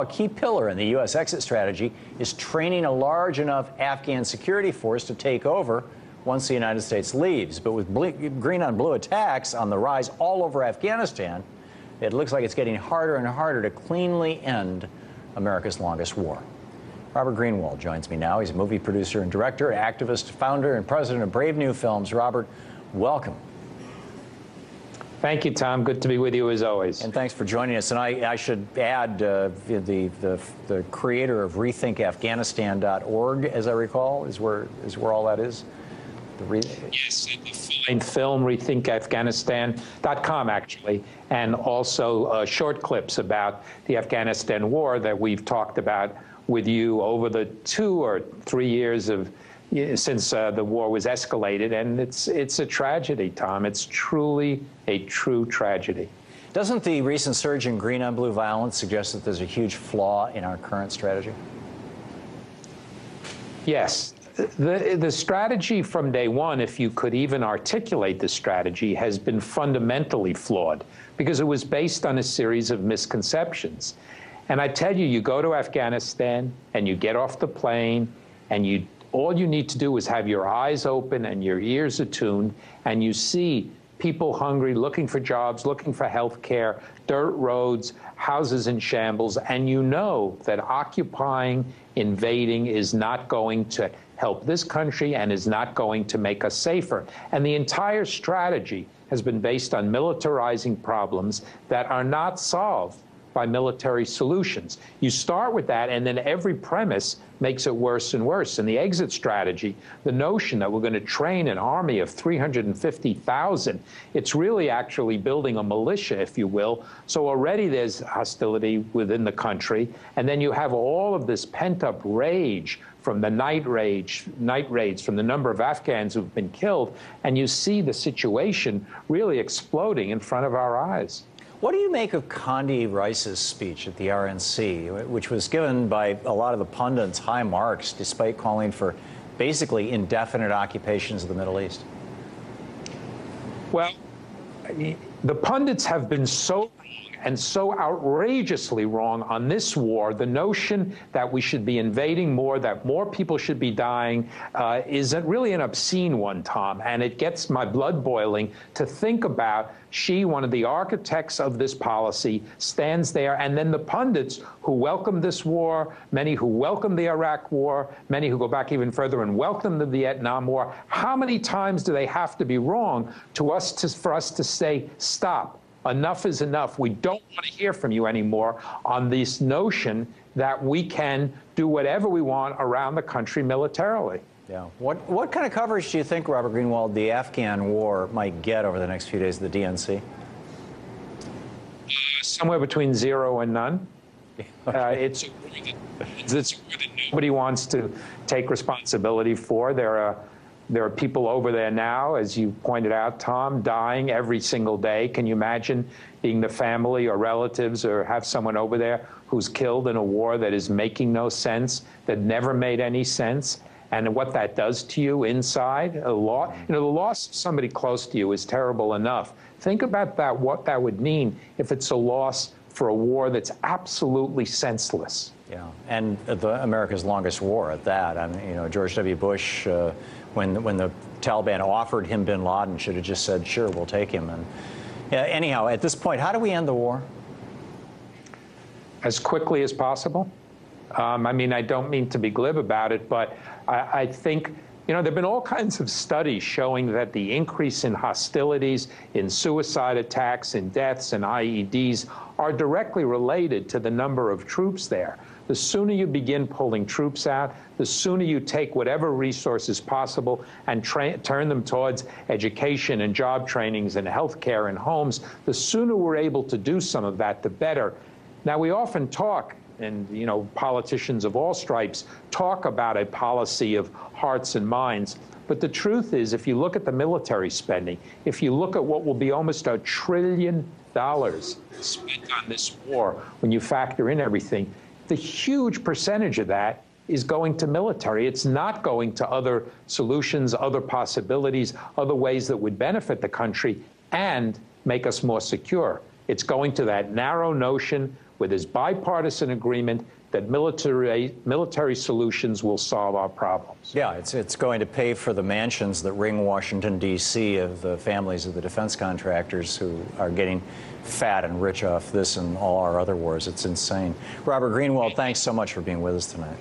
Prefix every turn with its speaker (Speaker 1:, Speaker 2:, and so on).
Speaker 1: A key pillar in the U.S. exit strategy is training a large enough Afghan security force to take over once the United States leaves. But with green-on-blue attacks on the rise all over Afghanistan, it looks like it's getting harder and harder to cleanly end America's longest war. Robert Greenwald joins me now. He's a movie producer and director, activist, founder, and president of Brave New Films. Robert, welcome.
Speaker 2: Thank you, Tom. Good to be with you as always.
Speaker 1: And thanks for joining us. And I should add the creator of RethinkAfghanistan.org, as I recall, is where all that is.
Speaker 2: Yes, find film, RethinkAfghanistan.com, actually, and also short clips about the Afghanistan war that we've talked about with you over the 2 or 3 years of since the war was escalated, and it's a tragedy, Tom. It's truly a true tragedy.
Speaker 1: Doesn't the recent surge in green-on-blue violence suggest that there's a huge flaw in our current strategy?
Speaker 2: Yes. The strategy from day one, if you could even articulate the strategy, has been fundamentally flawed because it was based on a series of misconceptions. And I tell you, you go to Afghanistan and you get off the plane and all you need to do is have your eyes open and your ears attuned, and you see people hungry, looking for jobs, looking for health care, dirt roads, houses in shambles, and you know that occupying, invading is not going to help this country and is not going to make us safer. And the entire strategy has been based on militarizing problems that are not solved by military solutions. You start with that, and then every premise makes it worse and worse. And the exit strategy, the notion that we're going to train an army of 350,000, it's really actually building a militia, if you will. So already there's hostility within the country, and then you have all of this pent-up rage from the night raids, from the number of Afghans who've been killed, and you see the situation really exploding in front of our eyes.
Speaker 1: What do you make of Condi Rice's speech at the RNC, which was given by a lot of the pundits high marks, despite calling for basically indefinite occupations of the Middle East?
Speaker 2: Well, the pundits have been so and so outrageously wrong on this war. The notion that we should be invading more, that more people should be dying, is really an obscene one, Tom. And it gets my blood boiling to think about one of the architects of this policy, stands there, and then the pundits who welcome this war, many who welcome the Iraq war, many who go back even further and welcome the Vietnam War. How many times do they have to be wrong for us to say, stop? Enough is enough. We don't want to hear from you anymore on this notion that we can do whatever we want around the country militarily.
Speaker 1: Yeah. What kind of coverage do you think, Robert Greenwald, the Afghan war might get over the next few days of the DNC?
Speaker 2: Somewhere between 0 and none.
Speaker 1: Okay.
Speaker 2: It's a war that nobody wants to take responsibility for. There are people over there now, as you pointed out, Tom, dying every single day. Can you imagine being the family or relatives or have someone over there who's killed in a war that is making no sense, that never made any sense, and what that does to you inside? The loss of somebody close to you is terrible enough. Think about that, what that would mean if it's a loss for a war that's absolutely senseless.
Speaker 1: Yeah, and America's longest war at that. I mean, George W. Bush, when the Taliban offered him bin Laden, should have just said, sure, we'll take him. And anyhow, at this point, how do we end the war?
Speaker 2: As quickly as possible. I mean, I don't mean to be glib about it, but I think, there have been all kinds of studies showing that the increase in hostilities, in suicide attacks, in deaths, and IEDs are directly related to the number of troops there. The sooner you begin pulling troops out, the sooner you take whatever resources possible and turn them towards education and job trainings and health care and homes, the sooner we're able to do some of that, the better. Now, we often talk, and politicians of all stripes talk about a policy of hearts and minds. But the truth is, if you look at the military spending, if you look at what will be almost $1 trillion spent on this war, when you factor in everything, the huge percentage of that is going to military. It's not going to other solutions, other possibilities, other ways that would benefit the country and make us more secure. It's going to that narrow notion where there's bipartisan agreement that military solutions will solve our problems.
Speaker 1: Yeah, it's going to pay for the mansions that ring Washington, D.C. of the families of the defense contractors who are getting fat and rich off this and all our other wars. It's insane. Robert Greenwald, thanks so much for being with us tonight.